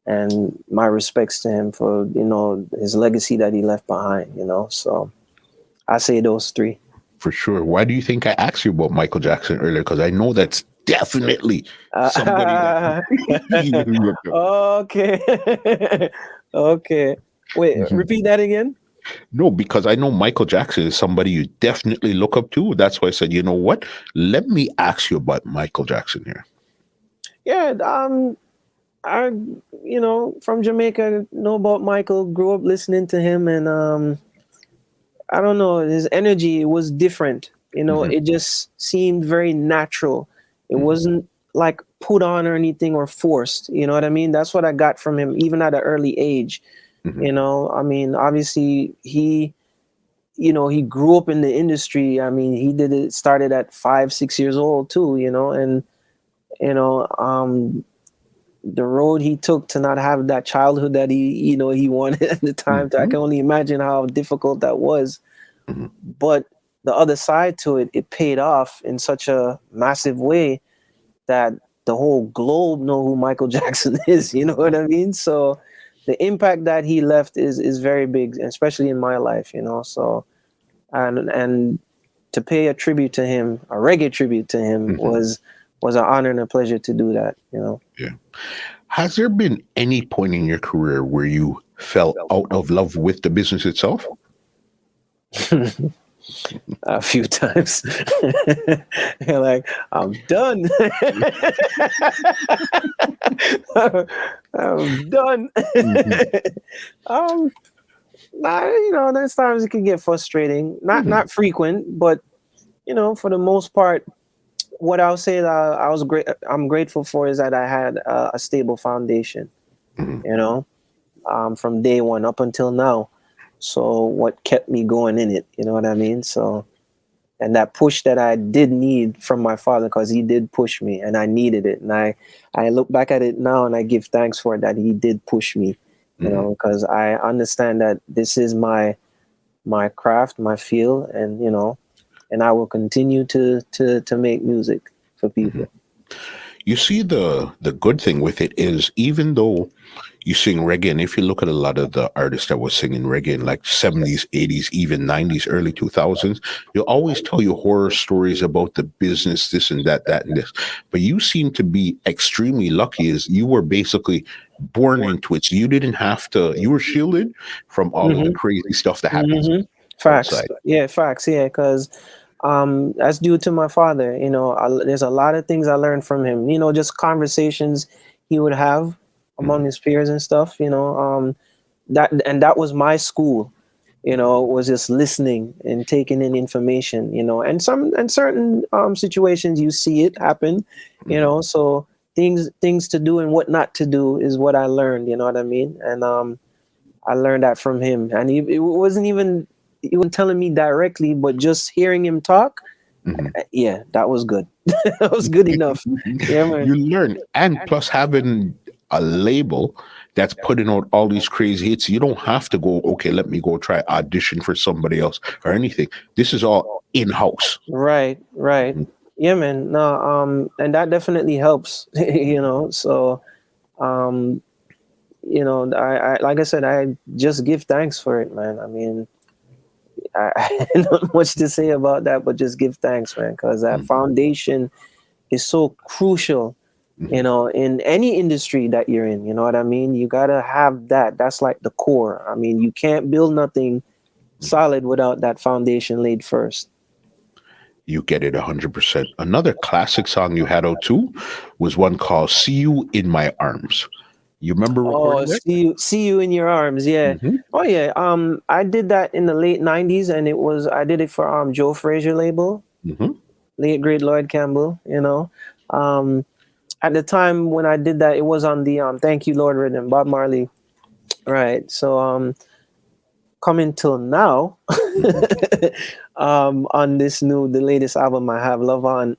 and my respects to him for, his legacy that he left behind, So I say those 3. For sure. Why do you think I asked you about Michael Jackson earlier? Because I know that's definitely somebody that Okay. Okay. Wait, repeat that again? No, because I know Michael Jackson is somebody you definitely look up to. That's why I said, you know what? Let me ask you about Michael Jackson here. Yeah, I, from Jamaica, know about Michael, grew up listening to him, and I don't know, his energy was different. It just seemed very natural. It wasn't like put on or anything or forced. You know what I mean? That's what I got from him, even at an early age. I mean, obviously he grew up in the industry. I mean, he started at 5-6 years old too, and the road he took to not have that childhood that he wanted at the time. I can only imagine how difficult that was. But the other side to it, it paid off in such a massive way that the whole globe know who Michael Jackson is. You know what I mean? So the impact that he left is very big, especially in my life, So, and to pay a tribute to him, a reggae tribute to him, was an honor and a pleasure to do that, Yeah. Has there been any point in your career where you fell out of love with the business itself? A few times. You're like, I'm done. I'm done. There's times it can get frustrating. Not frequent, but for the most part, what I'll say that I'm grateful for is that I had a stable foundation, from day one up until now. So what kept me going in it, you know what I mean? So, and that push that I did need from my father, because he did push me and I needed it. And I look back at it now and I give thanks for it, that he did push me, you know, because I understand that this is my craft, my field, and, you know, and I will continue to make music for people. You see, the good thing with it is, even though you sing reggae, and if you look at a lot of the artists that were singing reggae in like 70s, 80s, even 90s, early 2000s, they'll always tell you horror stories about the business, this and that, that and this. But you seem to be extremely lucky, as you were basically born into it. So you didn't have to, you were shielded from all of the crazy stuff that happens Facts. outside. Yeah, facts. Yeah, because that's due to my father. You know, there's a lot of things I learned from him. You know, just conversations he would have among his peers and stuff. You know, that was my school. You know, was just listening and taking in information. You know, and certain situations you see it happen. You know, so things to do and what not to do is what I learned. You know what I mean? And I learned that from him, and it wasn't even. He wasn't telling me directly, but just hearing him talk, yeah, that was good. That was good enough. Yeah, man. You learn, and plus having a label that's putting out all these crazy hits, you don't have to go, okay, let me go try audition for somebody else or anything. This is all in-house. Right. Yeah, man. No, and that definitely helps. You know, so you know, I like I said, I just give thanks for it, man. I mean, I not much to say about that, but just give thanks, man, because that foundation is so crucial, you know, in any industry that you're in. You know what I mean? You gotta have that. That's like the core. I mean, you can't build nothing solid without that foundation laid first. You get it 100%. Another classic song you had out too was one called "See You in My Arms." You remember recording that? See you in your arms. Yeah. Oh yeah. I did that in the late '90s, and I did it for Joe Frazier label, late great Lloyd Campbell. You know, at the time when I did that, it was on the Thank You Lord rhythm, Bob Marley. Right. So coming till now, on the latest album I have, Love On,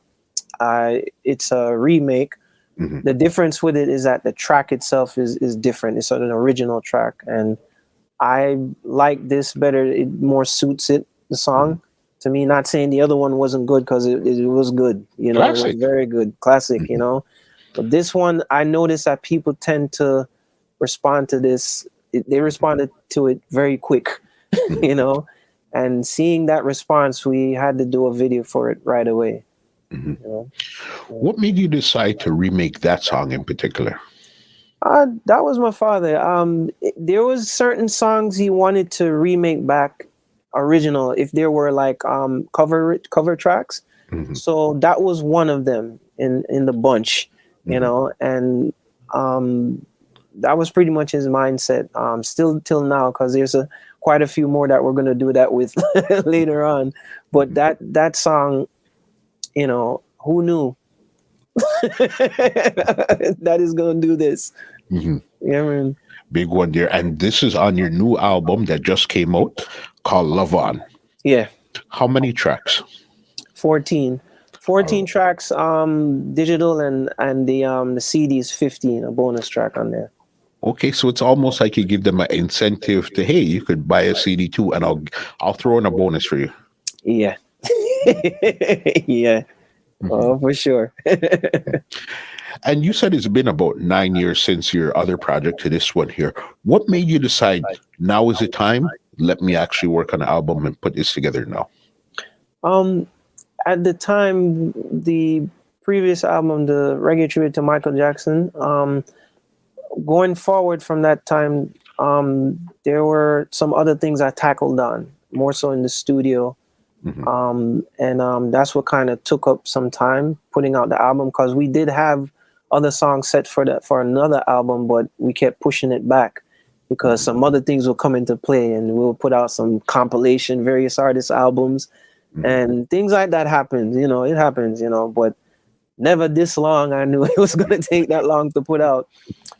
it's a remake. The difference with it is that the track itself is different. It's an original track, and I like this better. It more suits it, the song, to me. Not saying the other one wasn't good, because it was good. You know, Classic. It was very good, classic. You know, but this one, I noticed that people tend to respond to this. They responded to it very quick, you know, and seeing that response, we had to do a video for it right away. You know? What made you decide to remake that song in particular? That was my father. There was certain songs he wanted to remake back original, if there were like cover tracks. So that was one of them in the bunch, you know, and that was pretty much his mindset. Still till now, because there's quite a few more that we're gonna do that with later on. But that song, you know, who knew that is going to do this? Yeah, man. Big one there. And this is on your new album that just came out called Love On. Yeah. How many tracks? 14 tracks, digital, and the CD is 15, a bonus track on there. Okay, so it's almost like you give them an incentive to, hey, you could buy a CD too, and I'll throw in a bonus for you. Yeah. Yeah. Oh, for sure. And you said it's been about 9 years since your other project to this one here. What made you decide now is the time? Let me actually work on an album and put this together now. At the time, the previous album, the Reggae tribute to Michael Jackson, going forward from that time, there were some other things I tackled on, more so in the studio. And that's what kind of took up some time putting out the album, because we did have other songs set for another album, but we kept pushing it back because some other things will come into play, and we'll put out some compilation, various artists' albums, and things like that happens. You know, it happens. You know, but never this long. I knew it was going to take that long to put out.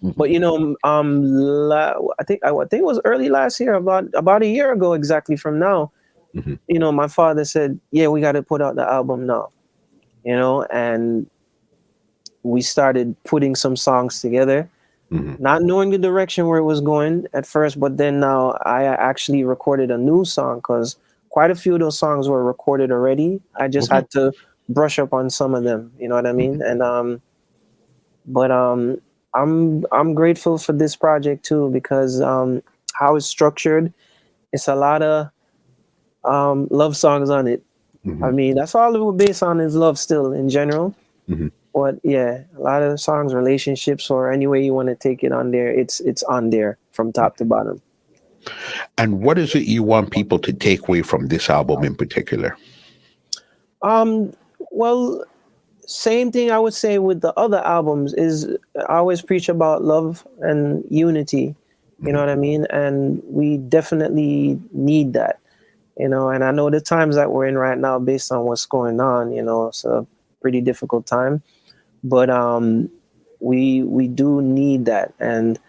But you know, I think it was early last year, about a year ago exactly from now. Mhm. my father said, yeah, we got to put out the album now, and we started putting some songs together, Mhm. not knowing the direction where it was going at first, but then now I actually recorded a new song because quite a few of those songs were recorded already. I just Okay. had to brush up on some of them, you know what I mean? And but I'm grateful for this project too, because how it's structured, it's a lot of love songs on it. I Mhm. mean, that's all it will base on is love still in general. Mhm. But yeah, a lot of songs, relationships, or any way you want to take it on there, it's on there from top to bottom. And what is it you want people to take away from this album in particular? Um, well, same thing I would say with the other albums is I always preach about love and unity. You know Mhm. what I mean? And we definitely need that. And I know the times that we're in right now, based on what's going on, it's a pretty difficult time. But we do need that, and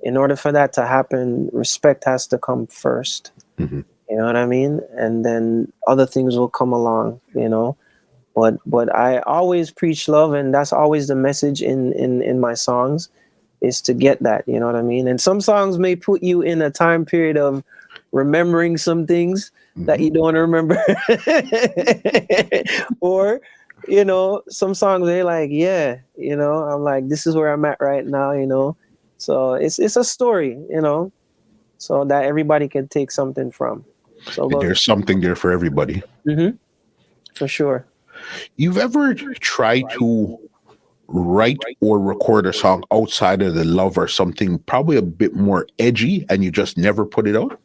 in order for that to happen, respect has to come first. Mhm. You know what I mean? And then other things will come along. But I always preach love, and that's always the message in my songs, is to get that. You know what I mean? And some songs may put you in a time period of remembering some things that Mhm. you don't want to remember, or some songs they're like, yeah, I'm like, this is where I'm at right now. So it's a story, so that everybody can take something from. So, but There's something there for everybody. for sure. You've ever tried to write or record a song outside of the love or something probably a bit more edgy and you just never put it out?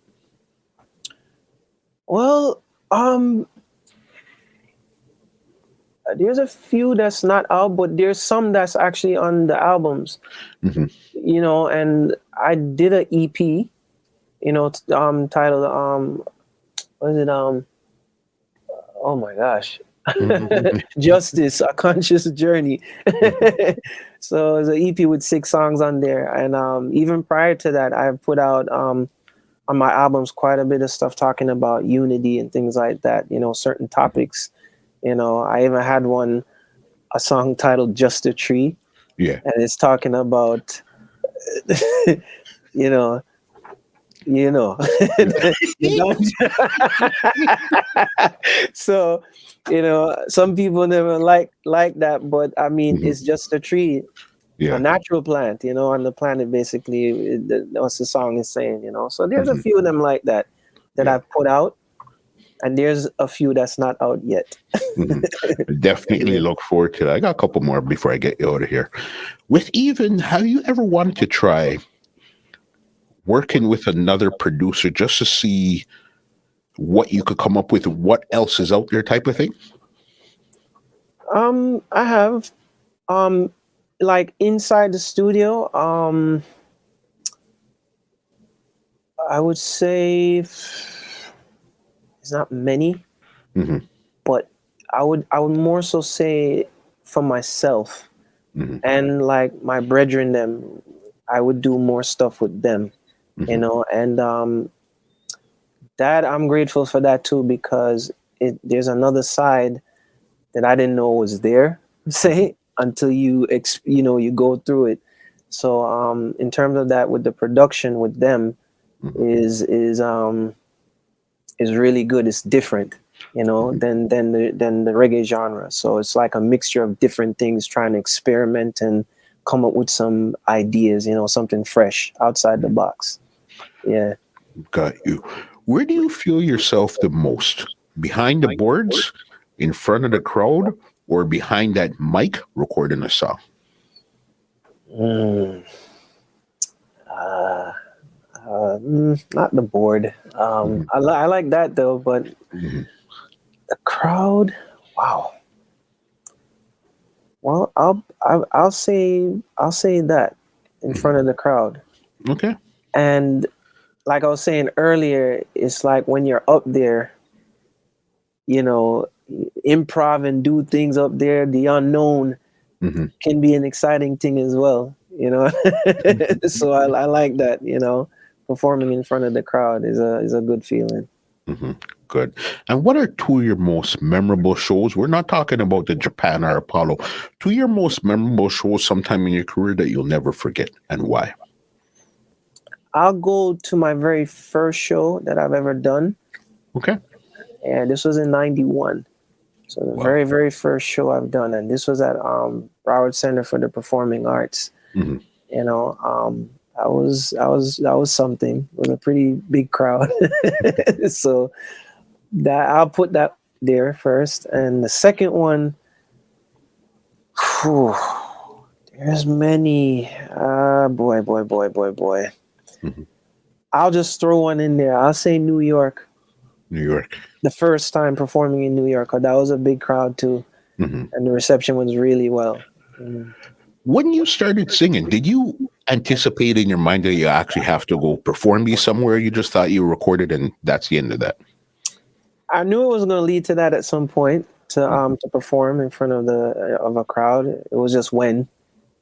Well, there's a few that's not out, but there's some that's actually on the albums. Hmm. And I did an EP, titled what is it? Oh my gosh, Hmm. Justice: A Conscious Journey. So it's an EP with 6 songs on there, and even prior to that, I've put out on my albums quite a bit of stuff talking about unity and things like that. Certain topics. I even had a song titled "Just a Tree," Yeah. and it's talking about, you know, so, some people never like that, but I mean, Mhm. it's just a tree, a Yeah. natural plant, on the planet, basically. What the song is saying, So there's a Mhm. few of them like that Yeah. I've put out, and there's a few that's not out yet. Mhm. Definitely look forward to that. I got a couple more before I get you out of here. Have you ever wanted to try working with another producer just to see what you could come up with, what else is out there type of thing? I have, like inside the studio, I would say it's not many, Hmm. but I would more so say for myself Hmm. and like my brethren them, I would do more stuff with them, Hmm. and that I'm grateful for that too, because there's another side that I didn't know was there, say, until you go through it. So in terms of that, with the production with them, Hmm. is really good. It's different, than the reggae genre. So it's like a mixture of different things, trying to experiment and come up with some ideas, something fresh outside the box. Yeah. Got you. Where do you feel yourself the most? Behind the boards, in front of the crowd, or behind that mic recording a song? Mm. Uh, Not the board. Hmm. I like that though, but Hmm. the crowd. Wow. Well, I'll say that in Hmm. front of the crowd. Okay. And like I was saying earlier, it's like when you're up there, you know, improv and do things up there. The unknown Hmm. can be an exciting thing as well. So I like that. Performing in front of the crowd is a good feeling. Hmm. Good. And what are two of your most memorable shows? We're not talking about the Japan or Apollo. Two of your most memorable shows sometime in your career that you'll never forget, and why? I'll go to my very first show that I've ever done. Okay. And this was in 91. So the very, very first show I've done. And this was at Broward Center for the Performing Arts. Mm-hmm. You know, that was something. It was a pretty big crowd. So that I'll put that there first. And the second one, there's many. Boy. Mm-hmm. I'll just throw one in there. I'll say New York. New York. The first time performing in New York. That was a big crowd too. Mm-hmm. And the reception was really well. Mm. When you started singing, did you anticipate in your mind that you actually have to go perform these somewhere? You just thought you recorded and that's the end of that? I knew it was going to lead to that at some point, to perform in front of a crowd. It was just when,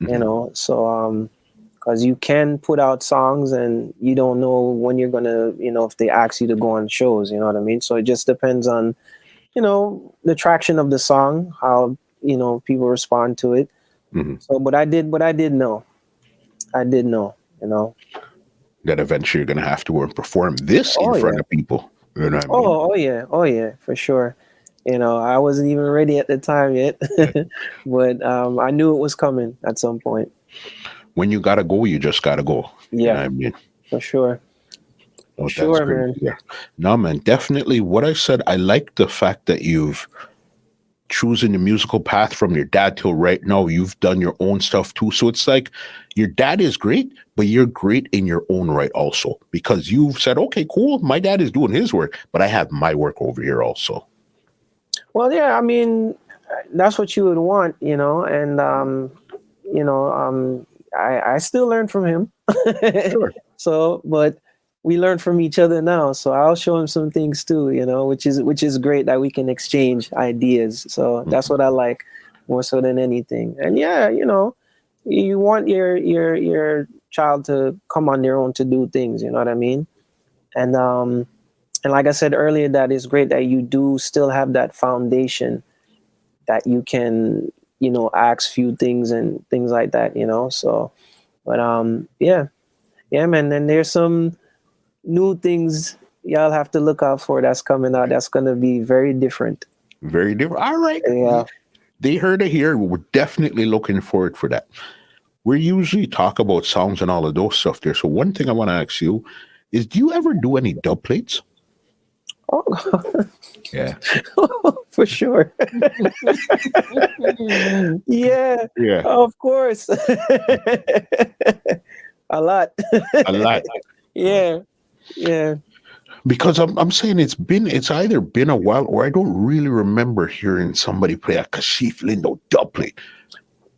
you know. So because you can put out songs and you don't know when you're gonna, you know, if they ask you to go on shows, you know what I mean. So it just depends on, you know, the traction of the song, how, you know, people respond to it. Mm-hmm. So, but I did know, you know, that eventually you're gonna have to go and perform this in front of people. You know what I mean? Oh yeah, for sure. You know, I wasn't even ready at the time yet, but I knew it was coming at some point. When you gotta go, you just gotta go. Yeah, you know what I mean, for sure. For sure, man. Yeah. No, man, definitely. What I said, I like the fact that you've chosen the musical path from your dad till right now. You've done your own stuff too. So it's like your dad is great, but you're great in your own right also, because you've said, okay, cool, my dad is doing his work, but I have my work over here also. Well, yeah, I mean, that's what you would want, you know, and you know, I still learn from him. Sure. So, but we learn from each other now. So I'll show him some things too, you know, which is great that we can exchange ideas. So that's what I like more so than anything. And yeah, you know, you want your child to come on their own to do things, you know what I mean? And like I said earlier, that is great that you do still have that foundation that you can, you know, ask few things and things like that, you know. So, but yeah, man. And there's some new things y'all have to look out for that's coming out. That's gonna be very different. Very different. All right. Yeah. They heard it here. We're definitely looking forward for that. We usually talk about songs and all of those stuff there. So one thing I want to ask you is, do you ever do any dub plates? Oh, yeah, for sure. Yeah, of course. A lot. Yeah. Because I'm saying it's either been a while or I don't really remember hearing somebody play a Kashief Lindo dub plate.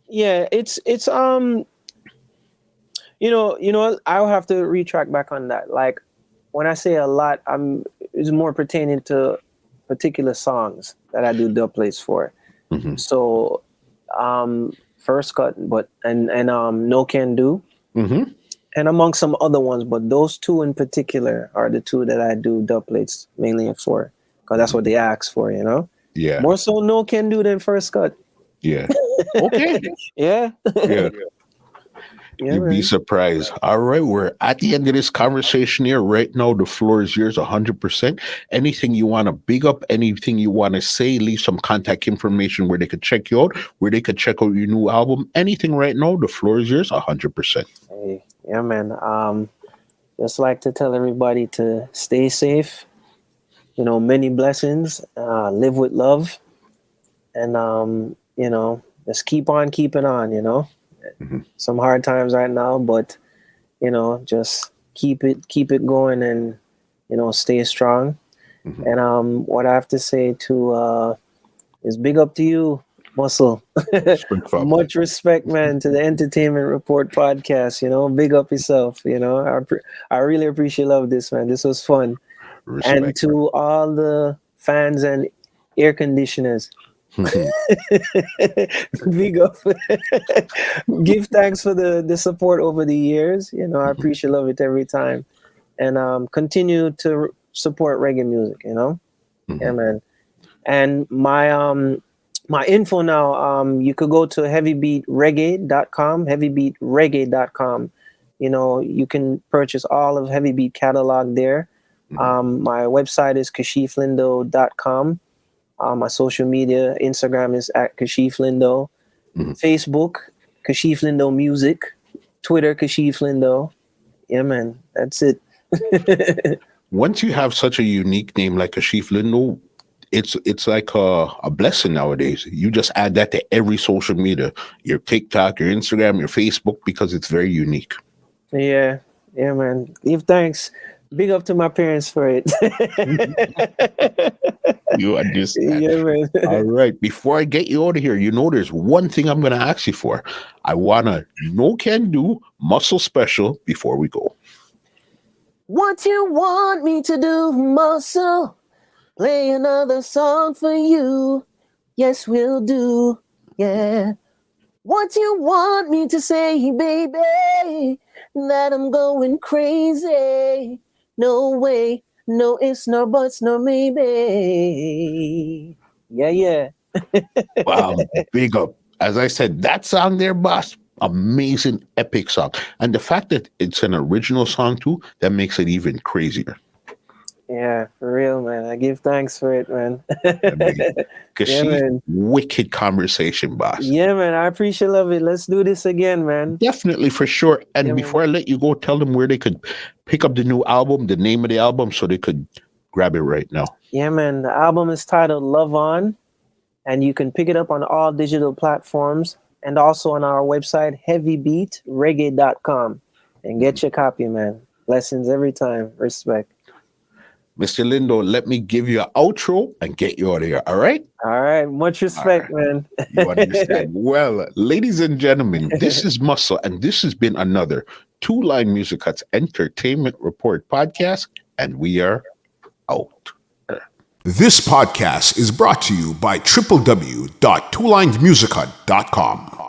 Yeah, it's you know, I'll have to retract back on that. Like when I say a lot, it's more pertaining to particular songs that I do dub plates for. Mm-hmm. So, First Cut, but and No Can Do, mm-hmm. and among some other ones, but those two in particular are the two that I do dub plates mainly for, because that's what they ask for, you know. Yeah. More so No Can Do than First Cut. Yeah. Okay. Yeah. Yeah, you'd be surprised. All right, we're at the end of this conversation here. Right now, the floor is yours 100%. Anything you want to big up, anything you want to say, leave some contact information where they could check you out, where they could check out your new album. Anything right now, the floor is yours 100%. Hey, yeah, man. Just like to tell everybody to stay safe. You know, many blessings. Live with love, and you know, just keep on keeping on. You know. Mm-hmm. Some hard times right now, but you know, just keep it going, and you know, stay strong. Mm-hmm. And what I have to say to is big up to you, Muscle. Much respect, man, to the Entertainment Report podcast. You know, big up yourself. You know, I really appreciate love this, man. This was fun. Respect. And to all the fans and air conditioners. Big up. Give thanks for the support over the years. You know, I appreciate love it every time, and continue to support reggae music. You know. Yeah, man. And my info now, you could go to heavybeatreggae.com. You know, you can purchase all of Heavy Beat catalog there. My website is kashieflindo.com. My social media, Instagram is at Kashief Lindo. Facebook, Kashief Lindo Music. Twitter, Kashief Lindo. Yeah, man. That's it. Once you have such a unique name like Kashief Lindo, it's like a blessing nowadays. You just add that to every social media, your TikTok, your Instagram, your Facebook, because it's very unique. Yeah, man. Give thanks. Big up to my parents for it. You understand? Yeah, man. All right. Before I get you out of here, you know, there's one thing I'm going to ask you for. I want to No Can Do Muscle Special before we go. What you want me to do, muscle? Play another song for you. Yes, we'll do. Yeah. What you want me to say, baby? That I'm going crazy. No way. No ifs, no buts, no maybe. Yeah. Wow. Big up. As I said, that song there, boss, amazing, epic song. And the fact that it's an original song too, that makes it even crazier. Yeah, for real, man. I give thanks for it, man. Kashief, wicked conversation, boss. Yeah, man. I appreciate it. Let's do this again, man. Definitely, for sure. And before I let you go, tell them where they could pick up the new album, the name of the album, so they could grab it right now. Yeah, man. The album is titled Love On, and you can pick it up on all digital platforms and also on our website, heavybeatreggae.com. And get your copy, man. Blessings every time. Respect. Mr. Lindo, let me give you an outro and get you out of here. All right? All right. Much respect, man. You understand. Well, ladies and gentlemen, this is Muscle, and this has been another Two Line Music Cuts Entertainment Report podcast, and we are out. This podcast is brought to you by www.twolinesmusichut.com.